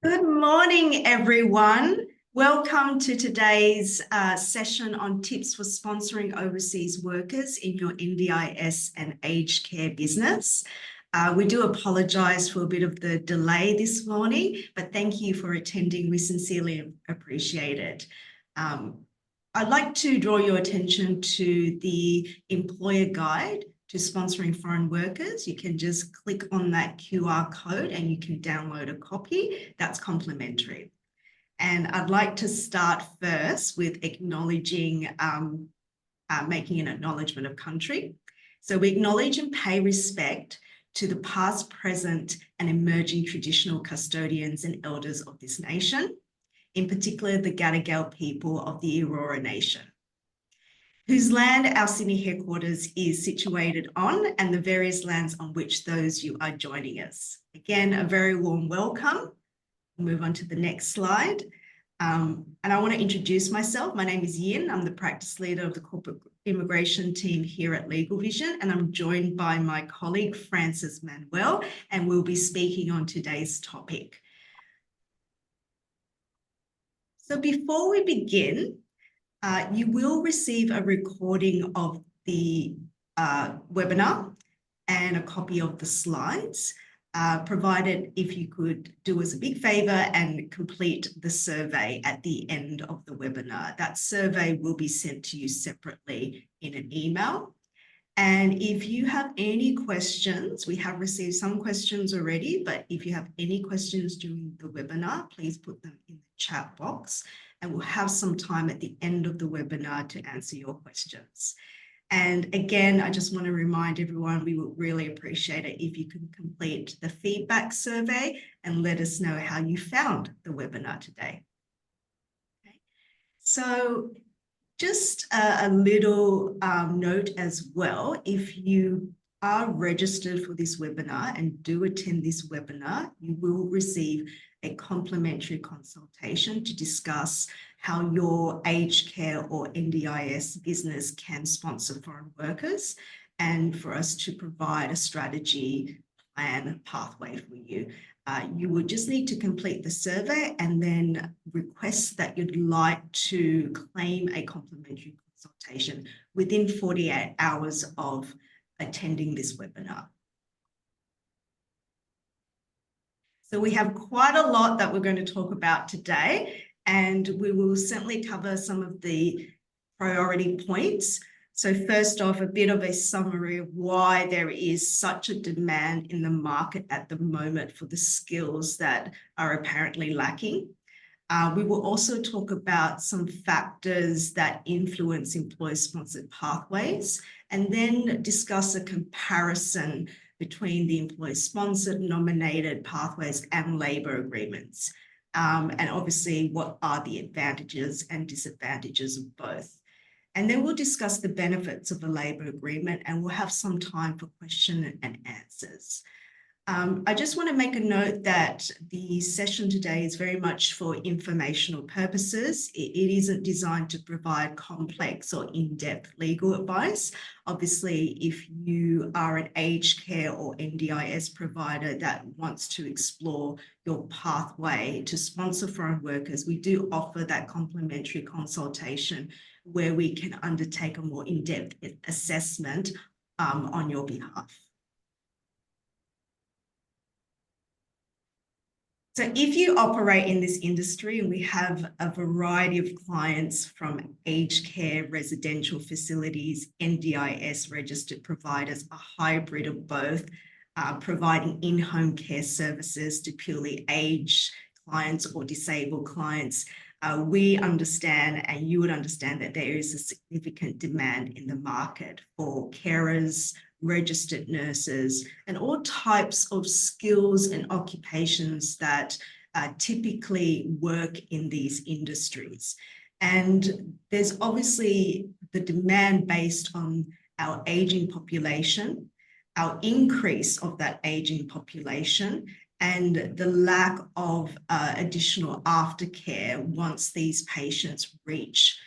Good morning, everyone. Welcome to today's session on tips for sponsoring overseas workers in your NDIS and aged care business. We do apologise for a bit of the delay this morning, but thank you for attending. We sincerely appreciate it. I'd like to draw your attention to the employer guide to sponsoring foreign workers. You can just click on that QR code and you can download a copy. That's complimentary. And I'd like to start first with acknowledging, making an acknowledgement of country. So we acknowledge and pay respect to the past, present, and emerging traditional custodians and elders of this nation, in particular the Gadigal people of the Eora Nation, whose land our Sydney headquarters is situated on, and the various lands on which those you are joining us. Again, a very warm welcome. We'll move on to the next slide. And I want to introduce myself. My name is Yin. I'm the practice leader of the corporate immigration team here at LegalVision, and I'm joined by my colleague, Francis Manuel, and we'll be speaking on today's topic. So before we begin, you will receive a recording of the webinar and a copy of the slides, provided if you could do us a big favour and complete the survey at the end of the webinar. That survey will be sent to you separately in an email. And if you have any questions, we have received some questions already, but if you have any questions during the webinar, please put them in the chat box, and we'll have some time at the end of the webinar to answer your questions. And again, I just want to remind everyone, we would really appreciate it if you can complete the feedback survey and let us know how you found the webinar today. Okay. So just a little note as well, if you are registered for this webinar and do attend this webinar, you will receive a complimentary consultation to discuss how your aged care or NDIS business can sponsor foreign workers, and for us to provide a strategy plan pathway for you. You would just need to complete the survey and then request that you'd like to claim a complimentary consultation within 48 hours of attending this webinar. So we have quite a lot that we're going to talk about today, and we will certainly cover some of the priority points. So first off, a bit of a summary of why there is such a demand in the market at the moment for the skills that are apparently lacking. We will also talk about some factors that influence employer-sponsored pathways, and then discuss a comparison between the employer-sponsored nominated pathways and labour agreements. And obviously, what are the advantages and disadvantages of both? And then we'll discuss the benefits of a labour agreement, and we'll have some time for question and answers. I just want to make a note that the session today is very much for informational purposes. It isn't designed to provide complex or in-depth legal advice. Obviously, if you are an aged care or NDIS provider that wants to explore your pathway to sponsor foreign workers, we do offer that complimentary consultation where we can undertake a more in-depth assessment on your behalf. So if you operate in this industry, and we have a variety of clients from aged care, residential facilities, NDIS registered providers, a hybrid of both, providing in-home care services to purely aged clients or disabled clients, we understand, and you would understand, that there is a significant demand in the market for carers, registered nurses, and all types of skills and occupations that typically work in these industries. And there's obviously the demand based on our aging population, our increase of that aging population, and the lack of additional aftercare once these patients reach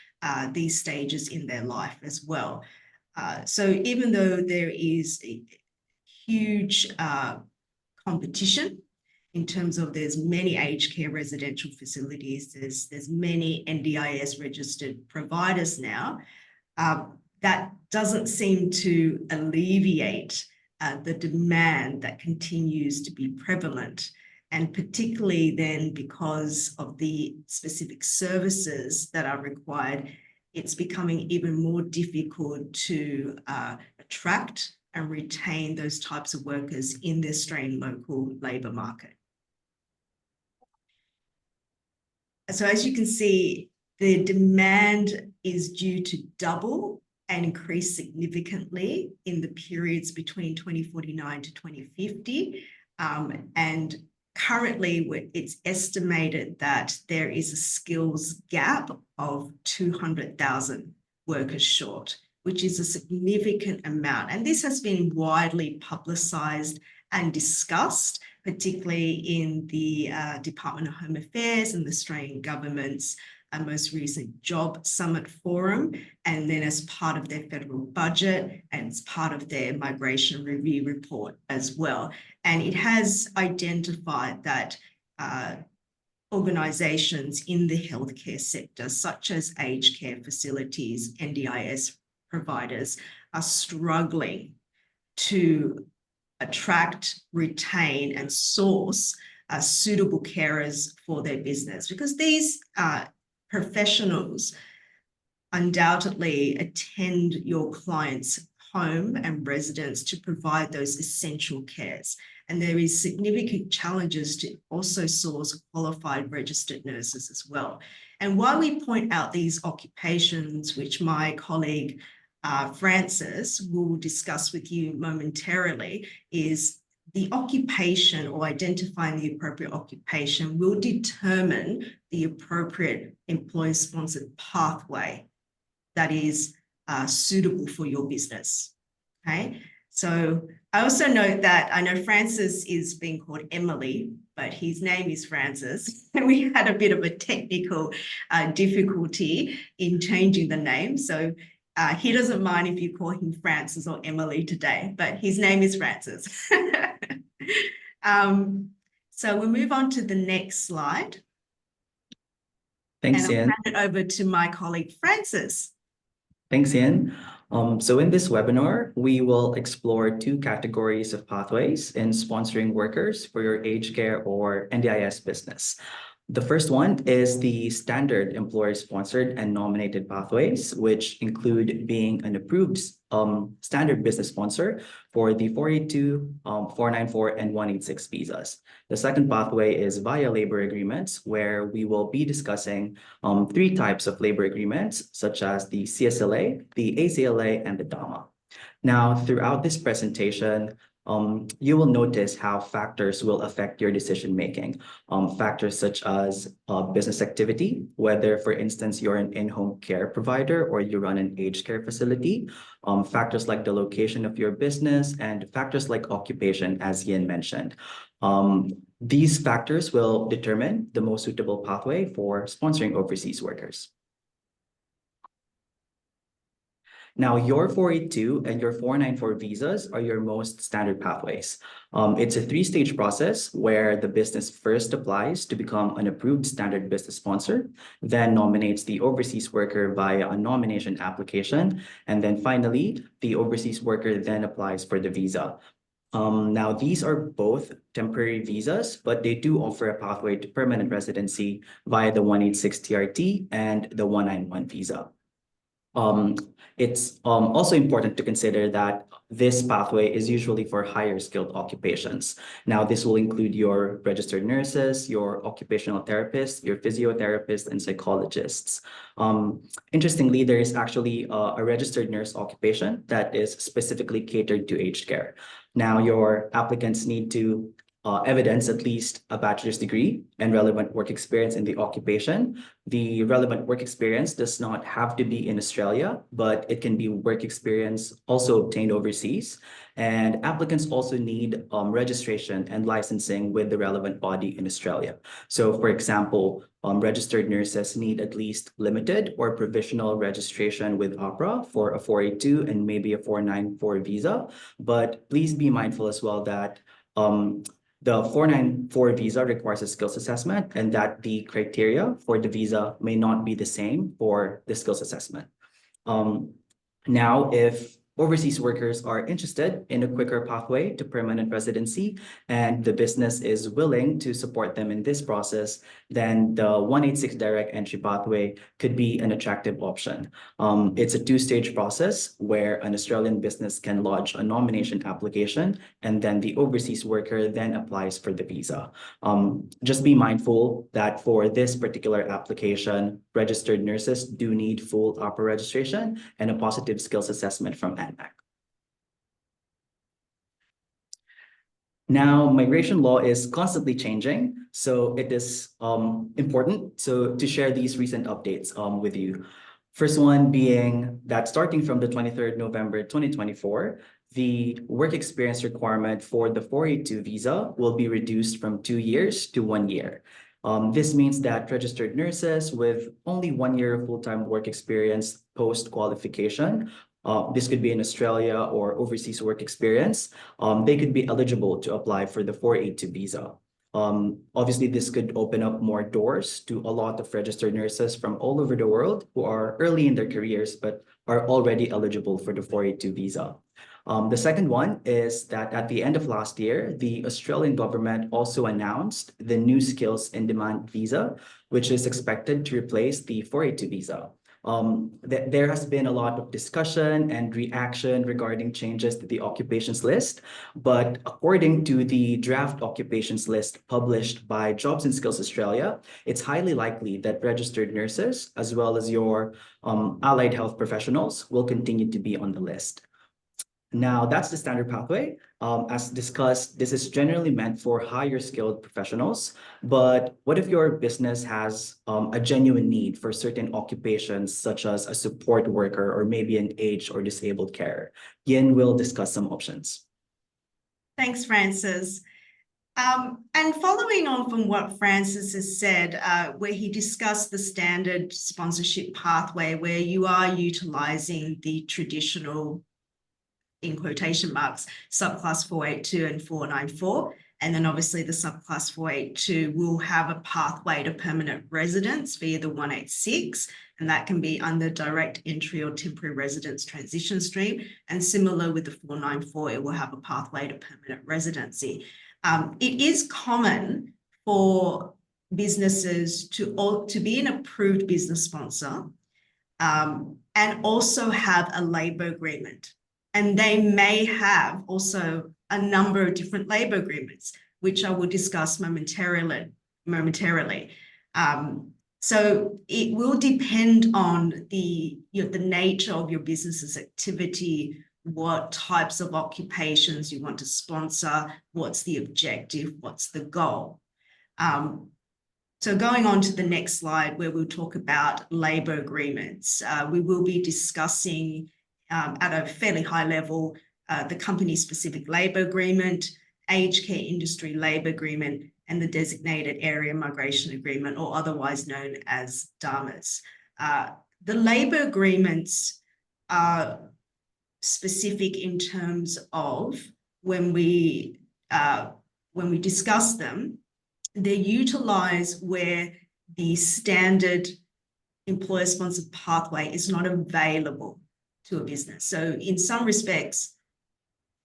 these stages in their life as well. So even though there is a huge competition in terms of there's many aged care residential facilities, there's many NDIS registered providers now. That doesn't seem to alleviate the demand that continues to be prevalent. And particularly then because of the specific services that are required, it's becoming even more difficult to attract and retain those types of workers in the Australian local labour market. So as you can see, the demand is due to double and increase significantly in the periods between 2049 to 2050. And currently, it's estimated that there is a skills gap of 200,000 workers short, which is a significant amount. And this has been widely publicised and discussed, particularly in the Department of Home Affairs and the Australian government's most recent Job Summit Forum, and then as part of their federal budget and as part of their migration review report as well. And it has identified that organisations in the healthcare sector, such as aged care facilities, NDIS providers, are struggling to attract, retain, and source suitable carers for their business, because these professionals undoubtedly attend your client's home and residence to provide those essential cares. And there is significant challenges to also source qualified registered nurses as well. And while we point out these occupations, which my colleague Francis will discuss with you momentarily, is the occupation or identifying the appropriate occupation will determine the appropriate employer-sponsored pathway that is suitable for your business, okay? So I also note that I know Francis is being called Emily, but his name is Francis. And we had a bit of a technical difficulty in changing the name. So he doesn't mind if you call him Francis or Emily today, but his name is Francis. So we'll move on to the next slide. Thanks, Yin. And I'll hand it over to my colleague, Francis. Thanks, Yin. So in this webinar, we will explore two categories of pathways in sponsoring workers for your aged care or NDIS business. The first one is the standard employer-sponsored and nominated pathways, which include being an approved standard business sponsor for the 482, 494, and 186 visas. The second pathway is via labor agreements, where we will be discussing three types of labor agreements, such as the CSLA, the ACLA, and the DAMA. Now, throughout this presentation, you will notice how factors will affect your decision-making. Factors such as business activity, whether, for instance, you're an in-home care provider or you run an aged care facility. Factors like the location of your business, and factors like occupation, as Yin mentioned. These factors will determine the most suitable pathway for sponsoring overseas workers. Now, your 482 and your 494 visas are your most standard pathways. It's a three-stage process where the business first applies to become an approved standard business sponsor, then nominates the overseas worker via a nomination application, and then finally, the overseas worker then applies for the visa. Now, these are both temporary visas, but they do offer a pathway to permanent residency via the 186 TRT and the 191 visa. It's also important to consider that this pathway is usually for higher skilled occupations. Now, this will include your registered nurses, your occupational therapists, your physiotherapists, and psychologists. Interestingly, there is actually a registered nurse occupation that is specifically catered to aged care. Now, your applicants need to evidence at least a bachelor's degree and relevant work experience in the occupation. The relevant work experience does not have to be in Australia, but it can be work experience also obtained overseas. And applicants also need registration and licensing with the relevant body in Australia. So, for example, registered nurses need at least limited or provisional registration with APRA for a 482 and maybe a 494 visa. But please be mindful as well that The 494 visa requires a skills assessment, and that the criteria for the visa may not be the same for the skills assessment. Now, if overseas workers are interested in a quicker pathway to permanent residency and the business is willing to support them in this process, then the 186 direct entry pathway could be an attractive option. It's a two-stage process where an Australian business can lodge a nomination application, and then the overseas worker then applies for the visa. Just be mindful that for this particular application, registered nurses do need full APRA registration and a positive skills assessment from NDIS. Now, migration law is constantly changing, so it is important to share these recent updates with you. First one being that starting from the 23rd November 2024, the work experience requirement for the 482 visa will be reduced from 2 years to 1 year. This means that registered nurses with only 1 year of full-time work experience post-qualification, this could be in Australia or overseas work experience, they could be eligible to apply for the 482 visa. Obviously, this could open up more doors to a lot of registered nurses from all over the world who are early in their careers but are already eligible for the 482 visa. The second one is that at the end of last year, the Australian government also announced the new skills in demand visa, which is expected to replace the 482 visa. There has been a lot of discussion and reaction regarding changes to the occupations list, but according to the draft occupations list published by Jobs and Skills Australia, it's highly likely that registered nurses, as well as your allied health professionals, will continue to be on the list. Now, that's the standard pathway. As discussed, this is generally meant for higher skilled professionals, but what if your business has a genuine need for certain occupations, such as a support worker or maybe an aged or disabled carer? Yin will discuss some options. Thanks, Francis. And following on from what Francis has said, where he discussed the standard sponsorship pathway, where you are utilizing the traditional, in quotation marks, subclass 482 and 494. And then obviously the subclass 482 will have a pathway to permanent residence via the 186, and that can be under direct entry or temporary residence transition stream. And similar with the 494, it will have a pathway to permanent residency. It is common for businesses to be an approved business sponsor and also have a labour agreement. And they may have also a number of different labour agreements, which I will discuss momentarily. So it will depend on the nature of your business's activity, what types of occupations you want to sponsor, what's the objective, what's the goal. So going on to the next slide, where we'll talk about labour agreements, we will be discussing at a fairly high level, the company-specific labour agreement, aged care industry labour agreement, and the designated area migration agreement, or otherwise known as DAMAs. The labour agreements are specific in terms of when we discuss them, they're utilised where the standard employer-sponsored pathway is not available to a business. So in some respects,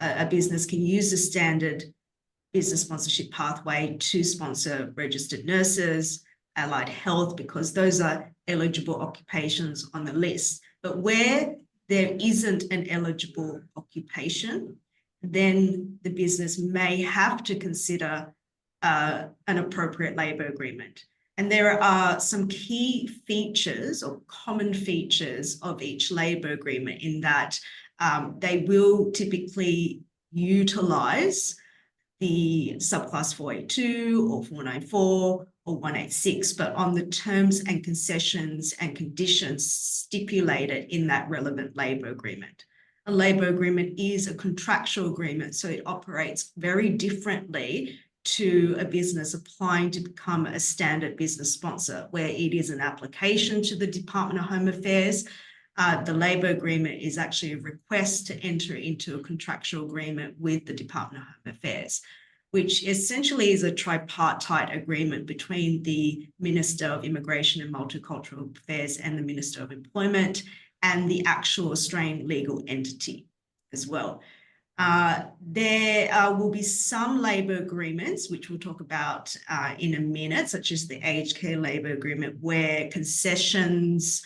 a business can use the standard business sponsorship pathway to sponsor registered nurses, allied health, because those are eligible occupations on the list. But where there isn't an eligible occupation, then the business may have to consider an appropriate labour agreement. And there are some key features or common features of each labour agreement in that they will typically utilise the subclass 482 or 494 or 186, but on the terms and concessions and conditions stipulated in that relevant labour agreement. A labour agreement is a contractual agreement, so it operates very differently to a business applying to become a standard business sponsor, where it is an application to the Department of Home Affairs. The labour agreement is actually a request to enter into a contractual agreement with the Department of Home Affairs. which essentially is a tripartite agreement between the Minister of Immigration and Multicultural Affairs and the Minister of Employment and the actual Australian legal entity as well. There will be some labour agreements, which we'll talk about in a minute, such as the aged care labour agreement, where concessions,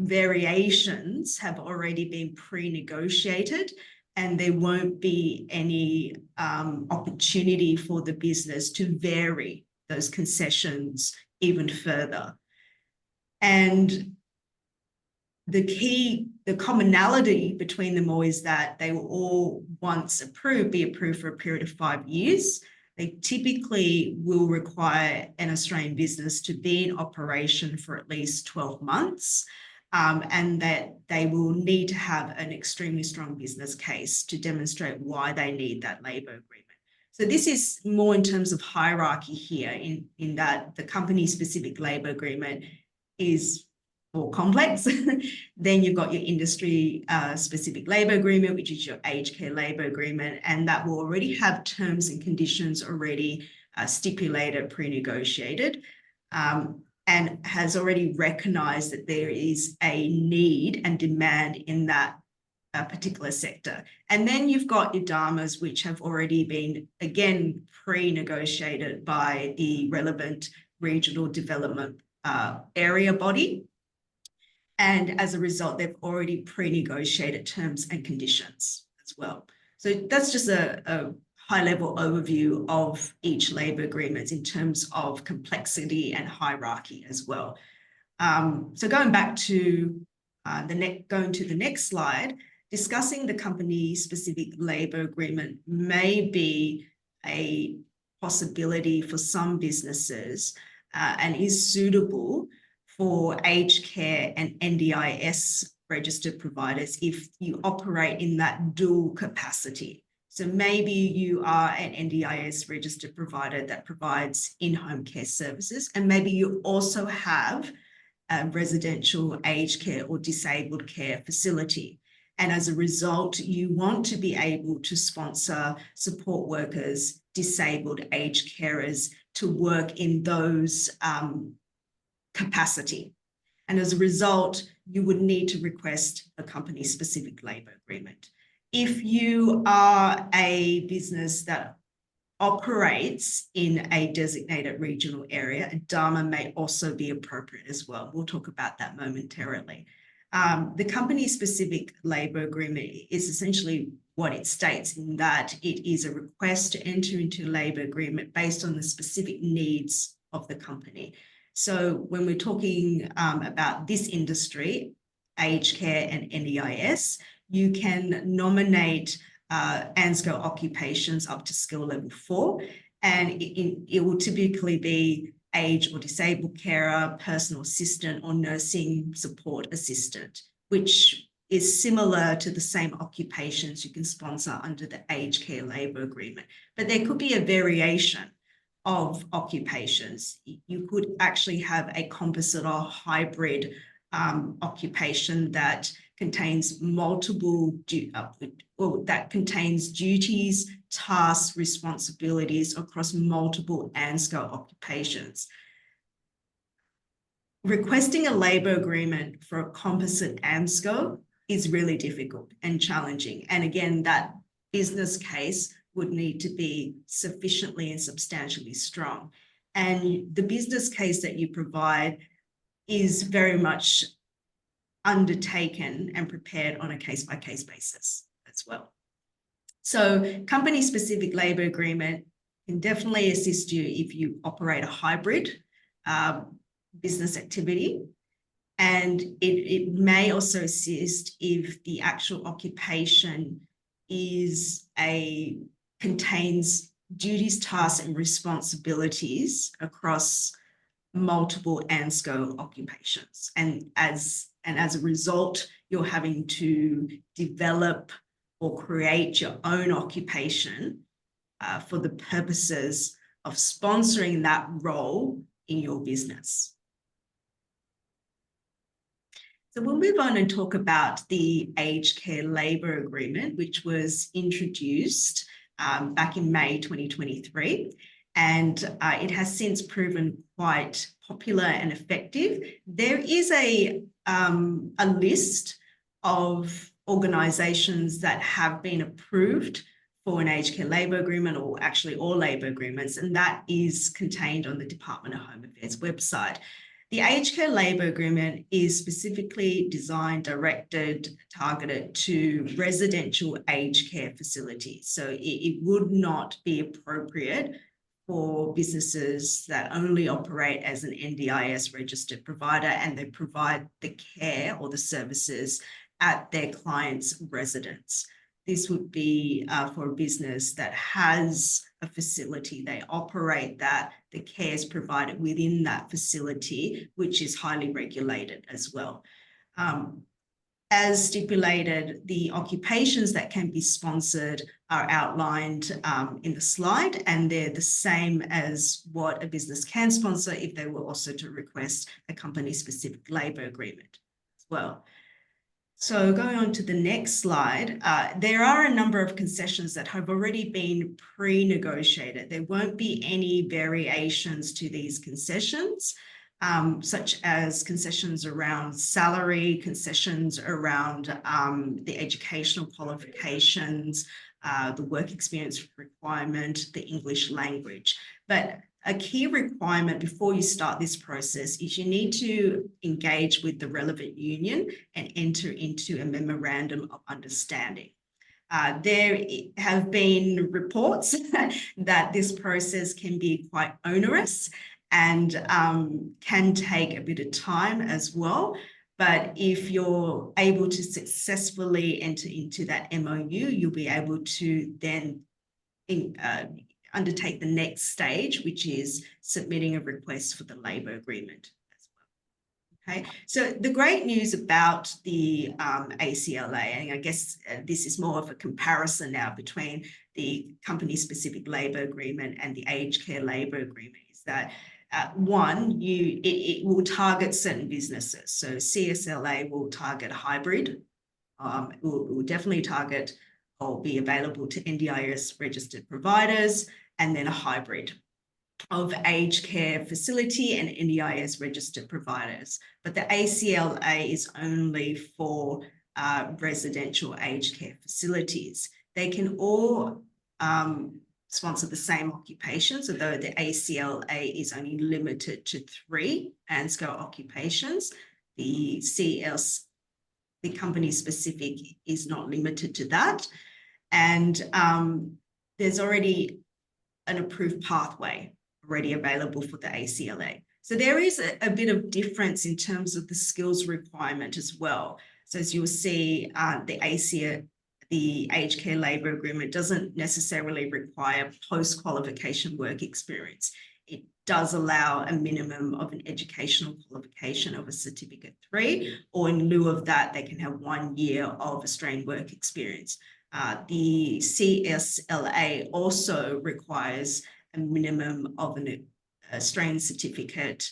variations have already been pre-negotiated, and there won't be any opportunity for the business to vary those concessions even further. And the commonality between them all is that they will all, once approved, be approved for a period of 5 years. They typically will require an Australian business to be in operation for at least 12 months, and that they will need to have an extremely strong business case to demonstrate why they need that labour agreement. So this is more in terms of hierarchy here, in that the company-specific labour agreement is more complex. Then you've got your industry specific labour agreement, which is your aged care labour agreement, and that will already have terms and conditions already stipulated, pre-negotiated, and has already recognised that there is a need and demand in that particular sector. And then you've got your DAMAs, which have already been, again, pre-negotiated by the relevant regional development area body. And as a result, they've already pre-negotiated terms and conditions as well. So that's just a high-level overview of each labour agreement in terms of complexity and hierarchy as well. So going back to the next slide, discussing the company-specific labour agreement may be a possibility for some businesses and is suitable for aged care and NDIS registered providers if you operate in that dual capacity. So maybe you are an NDIS registered provider that provides in-home care services, and maybe you also have a residential aged care or disabled care facility. And as a result, you want to be able to sponsor support workers, disabled aged carers to work in those capacity. And as a result, you would need to request a company-specific labour agreement. If you are a business that operates in a designated regional area, a DAMA may also be appropriate as well. We'll talk about that momentarily. The company-specific labour agreement is essentially what it states, in that it is a request to enter into a labour agreement based on the specific needs of the company. So when we're talking about this industry, aged care and NDIS, you can nominate ANZCO occupations up to skill level 4, and it will typically be aged or disabled carer, personal assistant, or nursing support assistant, which is similar to the same occupations you can sponsor under the aged care labour agreement. But there could be a variation of occupations. You could actually have a composite or hybrid occupation that contains duties, tasks, responsibilities across multiple ANZCO occupations. Requesting a labour agreement for a composite ANZCO is really difficult and challenging. And again, that business case would need to be sufficiently and substantially strong. And the business case that you provide is very much undertaken and prepared on a case-by-case basis as well. So company-specific labour agreement can definitely assist you if you operate a hybrid business activity. And it may also assist if the actual occupation contains duties, tasks, and responsibilities across multiple ANZCO occupations. And as a result, you're having to develop or create your own occupation for the purposes of sponsoring that role in your business. So we'll move on and talk about the aged care labour agreement, which was introduced back in May 2023. And it has since proven quite popular and effective. There is a list of organisations that have been approved for an aged care labour agreement, or actually all labour agreements, and that is contained on the Department of Home Affairs website. The aged care labour agreement is specifically designed, directed, targeted to residential aged care facilities. So it would not be appropriate for businesses that only operate as an NDIS registered provider and they provide the care or the services at their client's residence. This would be for a business that has a facility, they operate that, the care is provided within that facility, which is highly regulated as well. As stipulated, the occupations that can be sponsored are outlined in the slide, and they're the same as what a business can sponsor if they were also to request a company-specific labour agreement as well. So going on to the next slide, there are a number of concessions that have already been pre-negotiated. There won't be any variations to these concessions, such as concessions around salary, concessions around the educational qualifications, the work experience requirement, the English language. But a key requirement before you start this process is you need to engage with the relevant union and enter into a memorandum of understanding. There have been reports that this process can be quite onerous and can take a bit of time as well. But if you're able to successfully enter into that MOU, you'll be able to then undertake the next stage, which is submitting a request for the labour agreement as well. Okay, so the great news about the ACLA, and I guess this is more of a comparison now between the company-specific labour agreement and the aged care labour agreement, is that one, it will target certain businesses. So CSLA will target hybrid. It will definitely target or be available to NDIS registered providers, and then a hybrid of aged care facility and NDIS registered providers. But the ACLA is only for residential aged care facilities. They can all sponsor the same occupations, although the ACLA is only limited to 3 ANZCO occupations. The company specific is not limited to that. And there's already an approved pathway already available for the ACLA. So there is a bit of difference in terms of the skills requirement as well. So as you'll see, the aged care labour agreement doesn't necessarily require post-qualification work experience. It does allow a minimum of an educational qualification of a Certificate 3, or in lieu of that, they can have 1 year of Australian work experience. The CSLA also requires a minimum of an Australian certificate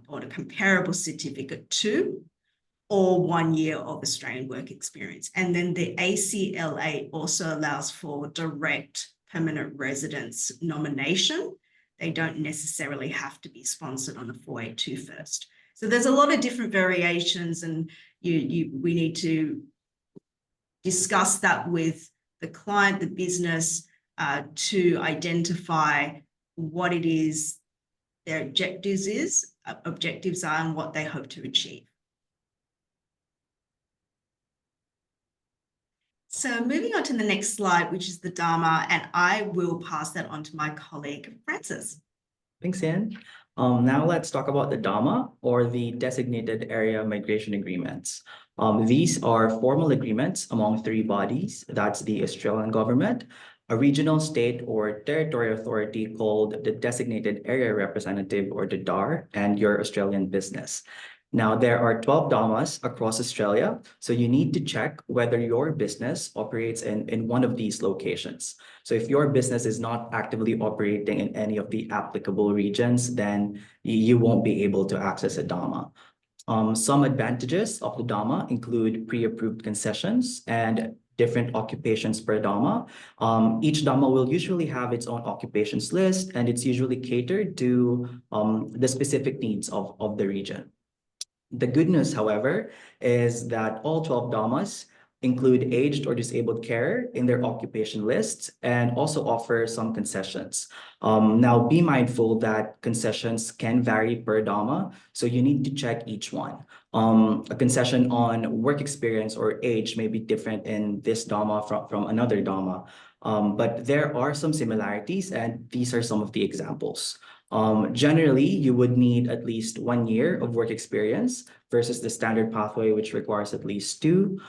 or a comparable certificate 2, or 1 year of Australian work experience. And then the ACLA also allows for direct permanent residence nomination. They don't necessarily have to be sponsored on a 482 first. So there's a lot of different variations, and we need to discuss that with the client, the business, to identify what it is their objectives are and what they hope to achieve. So moving on to the next slide, which is the DAMA, and I will pass that on to my colleague, Francis. Thanks, Yin. Now let's talk about the DAMA, or the Designated Area Migration Agreements. These are formal agreements among 3 bodies. That's the Australian government, a regional, state, or territory authority called the Designated Area Representative, or the DAR, and your Australian business. Now, there are 12 DAMAs across Australia, so you need to check whether your business operates in one of these locations. So if your business is not actively operating in any of the applicable regions, then you won't be able to access a DAMA. Some advantages of the DAMA include pre-approved concessions and different occupations per DAMA. Each DAMA will usually have its own occupations list, and it's usually catered to the specific needs of the region. The good news, however, is that all 12 DAMAs include aged or disabled care in their occupation lists and also offer some concessions. Now, be mindful that concessions can vary per DAMA, so you need to check each one. A concession on work experience or age may be different in this DAMA from another DAMA, but there are some similarities, and these are some of the examples. Generally, you would need at least 1 year of work experience versus the standard pathway, which requires at least 2.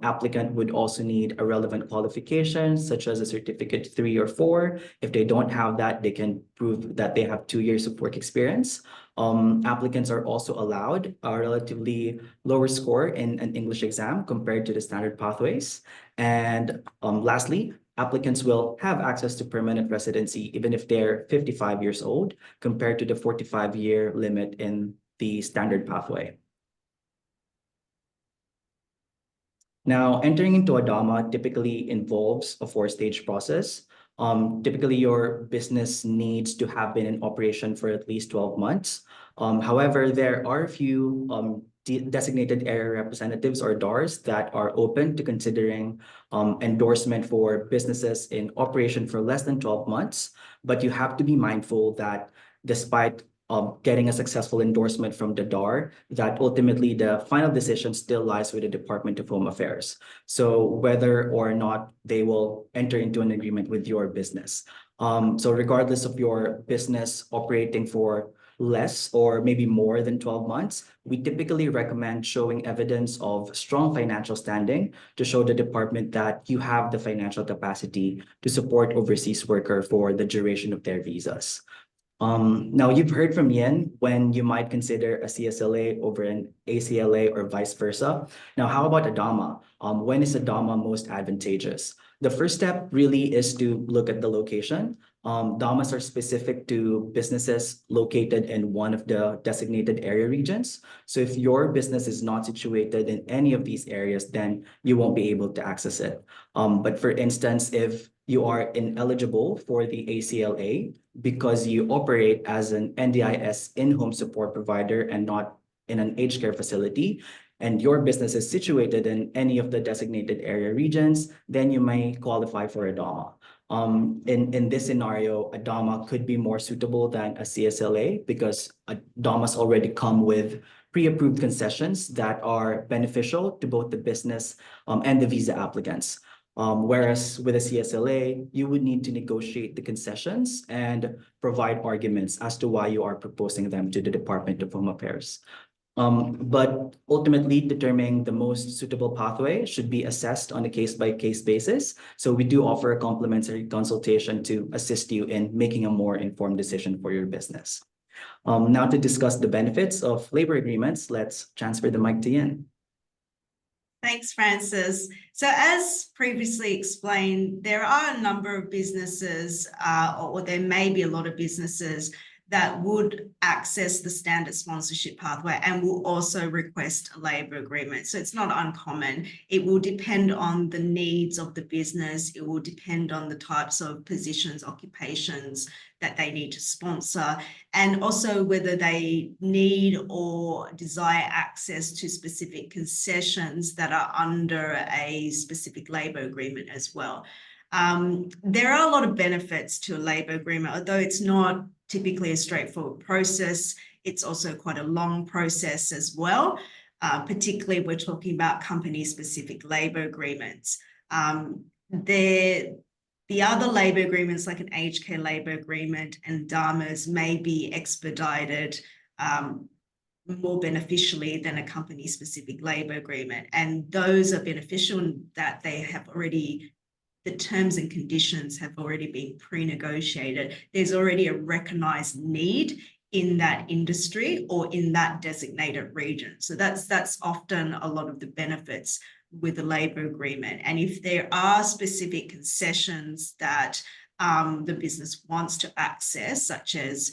Applicant would also need a relevant qualification, such as a certificate 3 or 4. If they don't have that, they can prove that they have 2 years of work experience. Applicants are also allowed a relatively lower score in an English exam compared to the standard pathways. And lastly, applicants will have access to permanent residency even if they're 55 years old, compared to the 45-year limit in the standard pathway. Now, entering into a DAMA typically involves a 4-stage process. Typically, your business needs to have been in operation for at least 12 months. However, there are a few designated area representatives or DARs that are open to considering endorsement for businesses in operation for less than 12 months. But you have to be mindful that despite getting a successful endorsement from the DAR, that ultimately the final decision still lies with the Department of Home Affairs. So whether or not they will enter into an agreement with your business. So regardless of your business operating for less or maybe more than 12 months, we typically recommend showing evidence of strong financial standing to show the department that you have the financial capacity to support overseas worker for the duration of their visas. Now, you've heard from Yin when you might consider a CSLA over an ACLA or vice versa. Now, how about a DAMA? When is a DAMA most advantageous? The first step really is to look at the location. DAMAs are specific to businesses located in one of the designated area regions. So if your business is not situated in any of these areas, then you won't be able to access it. But for instance, if you are ineligible for the ACLA because you operate as an NDIS in-home support provider and not in an aged care facility, and your business is situated in any of the designated area regions, then you may qualify for a DAMA. In this scenario, a DAMA could be more suitable than a CSLA because DAMAs already come with pre-approved concessions that are beneficial to both the business and the visa applicants. Whereas with a CSLA, you would need to negotiate the concessions and provide arguments as to why you are proposing them to the Department of Home Affairs. But ultimately, determining the most suitable pathway should be assessed on a case-by-case basis. So we do offer a complimentary consultation to assist you in making a more informed decision for your business. Now to discuss the benefits of labor agreements, let's transfer the mic to Yin. Thanks, Francis. So as previously explained, there are a number of businesses, or there may be a lot of businesses that would access the standard sponsorship pathway and will also request a labor agreement. So it's not uncommon. It will depend on the needs of the business. It will depend on the types of positions, occupations that they need to sponsor, and also whether they need or desire access to specific concessions that are under a specific labor agreement as well. There are a lot of benefits to a labor agreement, although it's not typically a straightforward process. It's also quite a long process as well. Particularly, we're talking about company-specific labor agreements. The other labor agreements, like an aged care labor agreement and DAMAs, may be expedited more beneficially than a company-specific labor agreement. And those are beneficial in that they have already, the terms and conditions have already been pre-negotiated. There's already a recognized need in that industry or in that designated region. So that's often a lot of the benefits with the labor agreement. And if there are specific concessions that the business wants to access, such as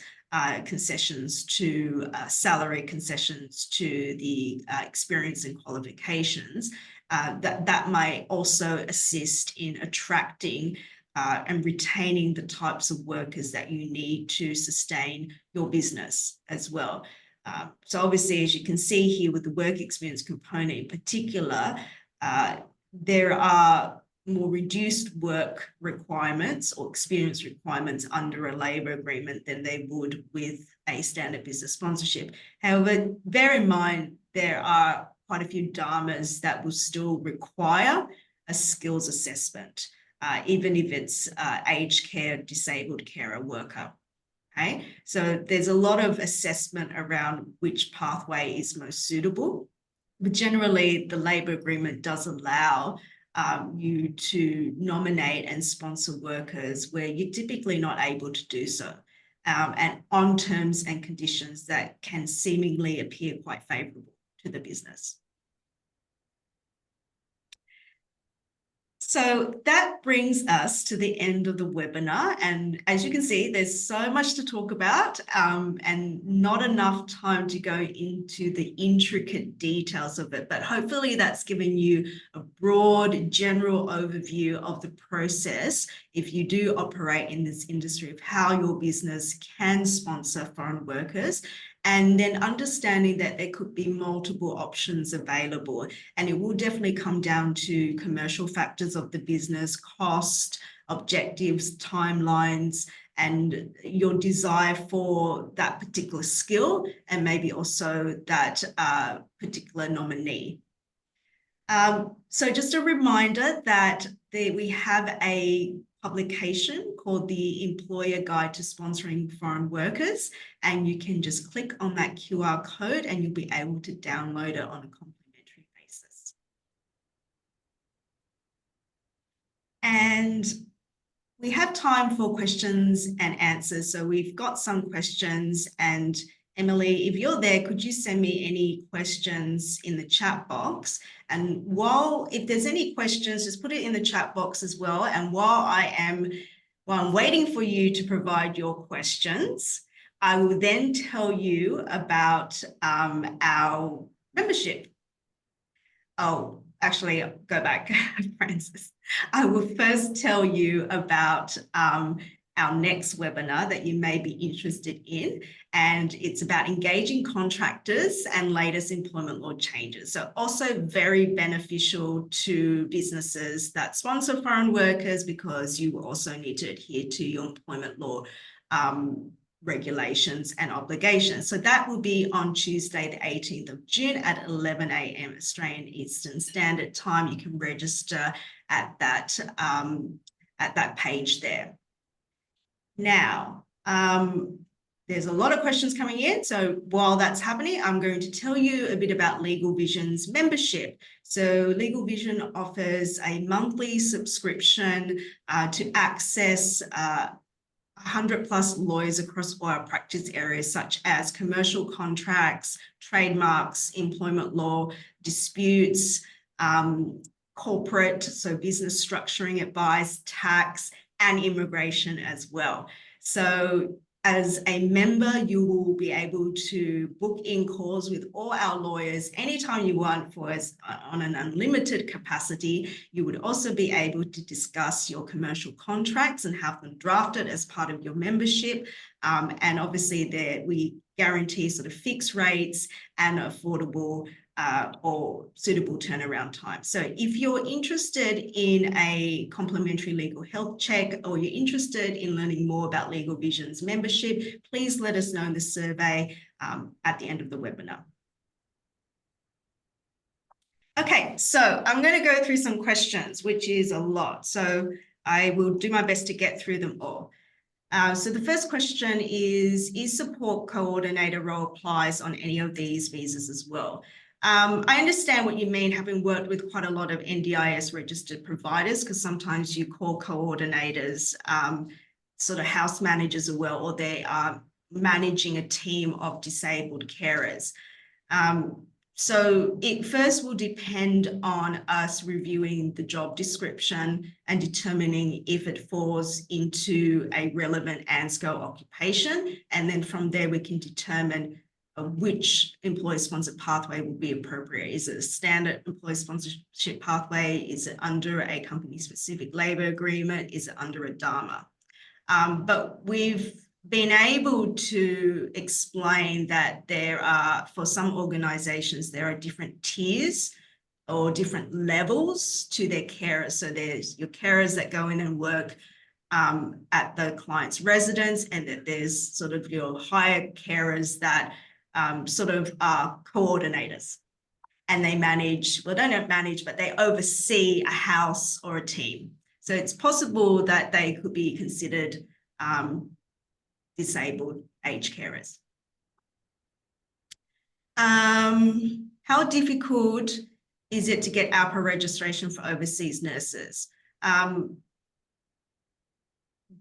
concessions to salary, concessions to the experience and qualifications, that might also assist in attracting and retaining the types of workers that you need to sustain your business as well. So obviously, as you can see here with the work experience component in particular, there are more reduced work requirements or experience requirements under a labour agreement than they would with a standard business sponsorship. However, bear in mind, there are quite a few DAMAs that will still require a skills assessment, even if it's aged care, disabled carer worker. Okay, so there's a lot of assessment around which pathway is most suitable, but generally the labour agreement does allow you to nominate and sponsor workers where you're typically not able to do so, and on terms and conditions that can seemingly appear quite favourable to the business. So that brings us to the end of the webinar. And as you can see, there's so much to talk about and not enough time to go into the intricate details of it. But hopefully that's given you a broad general overview of the process if you do operate in this industry of how your business can sponsor foreign workers. And then understanding that there could be multiple options available. And it will definitely come down to commercial factors of the business, cost, objectives, timelines, and your desire for that particular skill, and maybe also that particular nominee. So just a reminder that we have a publication called the Employer Guide to Sponsoring Foreign Workers, and you can just click on that QR code and you'll be able to download it on a complimentary basis. And we have time for questions and answers. So we've got some questions, and Emily, if you're there, could you send me any questions in the chat box? And if there's any questions, just put it in the chat box as well. And while I'm waiting for you to provide your questions, I will then tell you about our membership. Oh, actually, go back, Francis. I will first tell you about our next webinar that you may be interested in, and it's about engaging contractors and latest employment law changes. So also very beneficial to businesses that sponsor foreign workers, because you also need to adhere to your employment law regulations and obligations. So that will be on Tuesday, the 18th of June at 11 a.m. Australian Eastern Standard Time. You can register at that page there. Now, there's a lot of questions coming in. So while that's happening, I'm going to tell you a bit about LegalVision's membership. So LegalVision offers a monthly subscription to access 100+ lawyers across all our practice areas, such as commercial contracts, trademarks, employment law, disputes, corporate, so business structuring advice, tax, and immigration as well. So as a member, you will be able to book in calls with all our lawyers anytime you want for us on an unlimited capacity. You would also be able to discuss your commercial contracts and have them drafted as part of your membership. And obviously we guarantee sort of fixed rates and affordable or suitable turnaround time. So if you're interested in a complimentary legal health check, or you're interested in learning more about LegalVision's membership, please let us know in the survey at the end of the webinar. Okay, so I'm going to go through some questions, which is a lot. So I will do my best to get through them all. So the first question is support coordinator role applies on any of these visas as well? I understand what you mean, having worked with quite a lot of NDIS registered providers, because sometimes you call coordinators sort of house managers as well, or they are managing a team of disabled carers. So it first will depend on us reviewing the job description and determining if it falls into a relevant ANSCO occupation. And then from there, we can determine which employer-sponsored pathway would be appropriate. Is it a standard employer sponsorship pathway? Is it under a company-specific labour agreement? Is it under a DAMA? But we've been able to explain that there are, for some organisations, there are different tiers or different levels to their carers. So there's your carers that go in and work at the client's residence, and that there's sort of your higher carers that sort of are coordinators, and they manage, well, don't have manage, but they oversee a house or a team. So it's possible that they could be considered disabled aged carers. How difficult is it to get APRA registration for overseas nurses?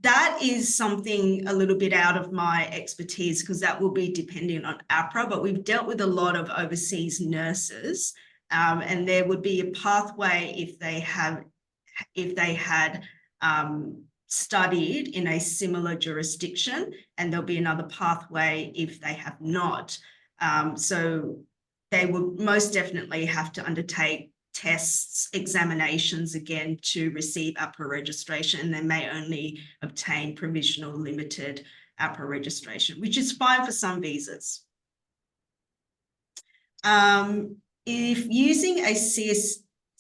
That is something a little bit out of my expertise, because that will be depending on APRA, but we've dealt with a lot of overseas nurses, and there would be a pathway if they had studied in a similar jurisdiction, and there'll be another pathway if they have not. So they would most definitely have to undertake tests, examinations again to receive APRA registration, and they may only obtain provisional limited APRA registration, which is fine for some visas. If using a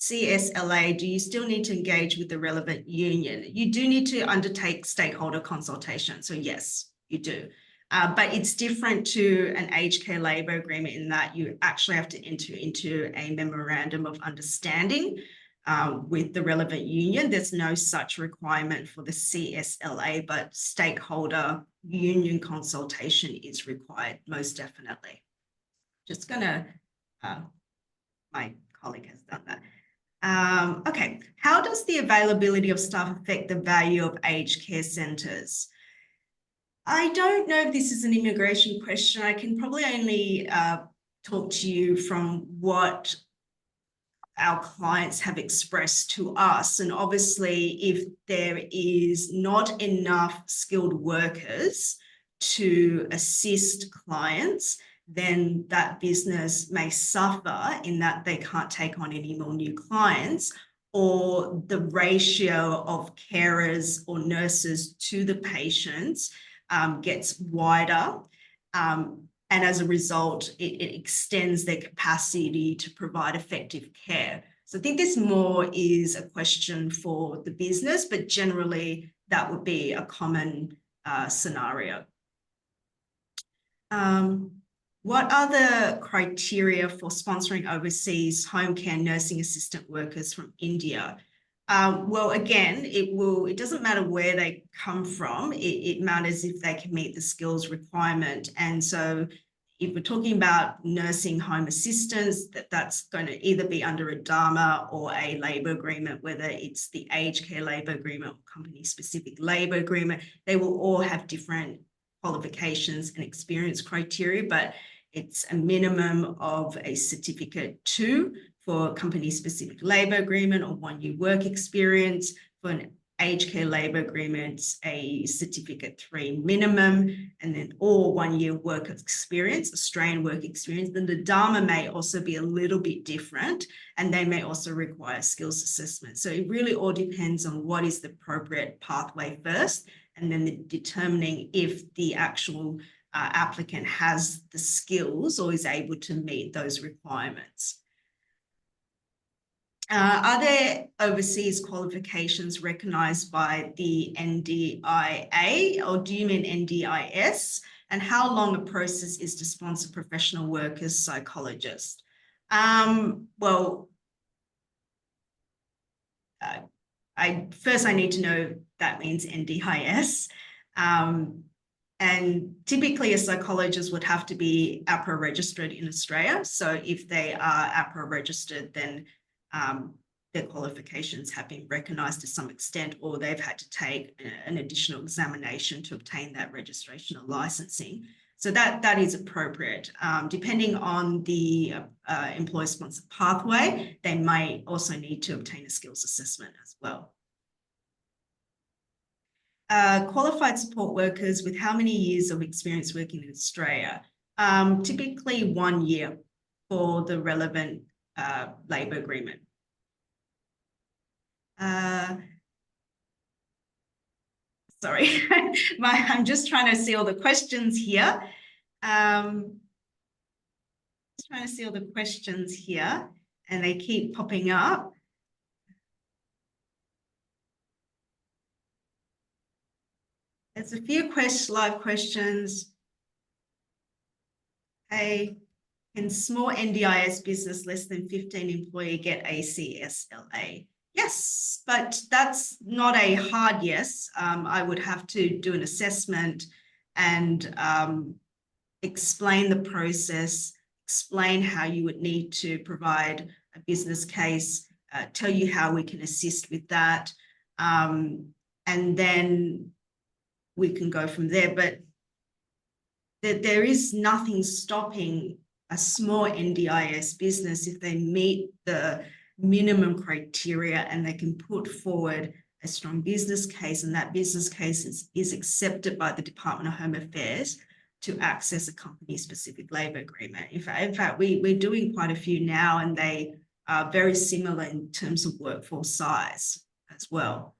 CSLA, do you still need to engage with the relevant union? You do need to undertake stakeholder consultation, so yes, you do. But it's different to an aged care labour agreement in that you actually have to enter into a memorandum of understanding with the relevant union. There's no such requirement for the CSLA, but stakeholder union consultation is required, most definitely. Just gonna, my colleague has done that. Okay, how does the availability of staff affect the value of aged care centres? I don't know if this is an immigration question. I can probably only talk to you from what our clients have expressed to us. And obviously, if there is not enough skilled workers to assist clients, then that business may suffer in that they can't take on any more new clients, or the ratio of carers or nurses to the patients gets wider, and as a result, it extends their capacity to provide effective care. So I think this more is a question for the business, but generally that would be a common scenario. What are the criteria for sponsoring overseas home care nursing assistant workers from India? Well, again, it doesn't matter where they come from. It matters if they can meet the skills requirement. And so if we're talking about nursing home assistants, that's going to either be under a DAMA or a labour agreement, whether it's the aged care labour agreement or company-specific labour agreement. They will all have different qualifications and experience criteria, but it's a minimum of a certificate 2 for company-specific labour agreement, or 1 year work experience. For an aged care labour agreement, a certificate 3 minimum, and then or 1 year work experience, Australian work experience. Then the DAMA may also be a little bit different, and they may also require skills assessment. So it really all depends on what is the appropriate pathway first, and then determining if the actual applicant has the skills or is able to meet those requirements. Are there overseas qualifications recognised by the NDIA, or do you mean NDIS? And how long a process is to sponsor professional workers psychologists? Well, first I need to know that means NDIS. And typically a psychologist would have to be APRA registered in Australia. So if they are APRA registered, then their qualifications have been recognised to some extent, or they've had to take an additional examination to obtain that registration or licensing. So that is appropriate. Depending on the employer-sponsored pathway, they may also need to obtain a skills assessment as well. Qualified support workers with how many years of experience working in Australia? typically 1 year for the relevant labour agreement. Sorry, I'm just trying to see all the questions here. Just trying to see all the questions here, and they keep popping up. There's a few live questions. Hey, can small NDIS business less than 15 employee get a CSLA? Yes, but that's not a hard yes. I would have to do an assessment and explain the process, explain how you would need to provide a business case, tell you how we can assist with that, and then we can go from there. But there is nothing stopping a small NDIS business if they meet the minimum criteria and they can put forward a strong business case, and that business case is accepted by the Department of Home Affairs to access a company-specific labour agreement. In fact, we're doing quite a few now, and they are very similar in terms of workforce size as well.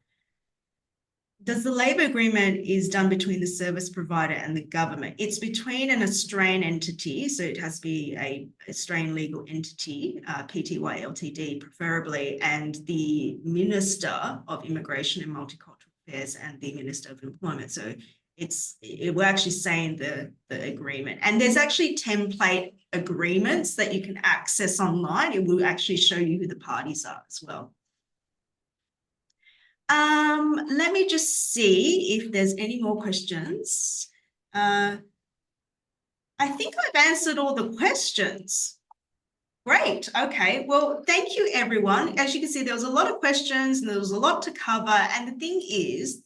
Does the labour agreement is done between the service provider and the government? It's between an Australian entity, so it has to be an Australian legal entity, PTY Ltd preferably, and the Minister of Immigration and Multicultural Affairs and the Minister of Employment. So we're actually saying the agreement. And there's actually template agreements that you can access online. It will actually show you who the parties are as well. Let me just see if there's any more questions. I think I've answered all the questions. Great. Okay. Well, thank you, everyone. As you can see, there was a lot of questions and there was a lot to cover. And the thing is,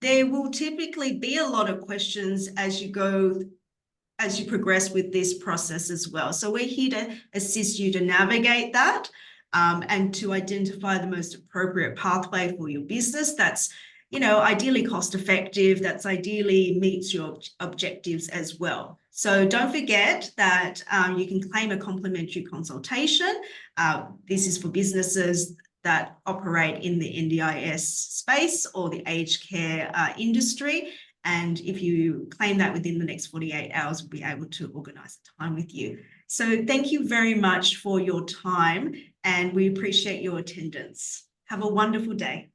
there will typically be a lot of questions as you progress with this process as well. So we're here to assist you to navigate that. And to identify the most appropriate pathway for your business that's, ideally cost effective, that's ideally meets your objectives as well. So don't forget that you can claim a complimentary consultation. This is for businesses that operate in the NDIS space or the aged care industry. And if you claim that within the next 48 hours, we'll be able to organise a time with you. So thank you very much for your time, and we appreciate your attendance. Have a wonderful day.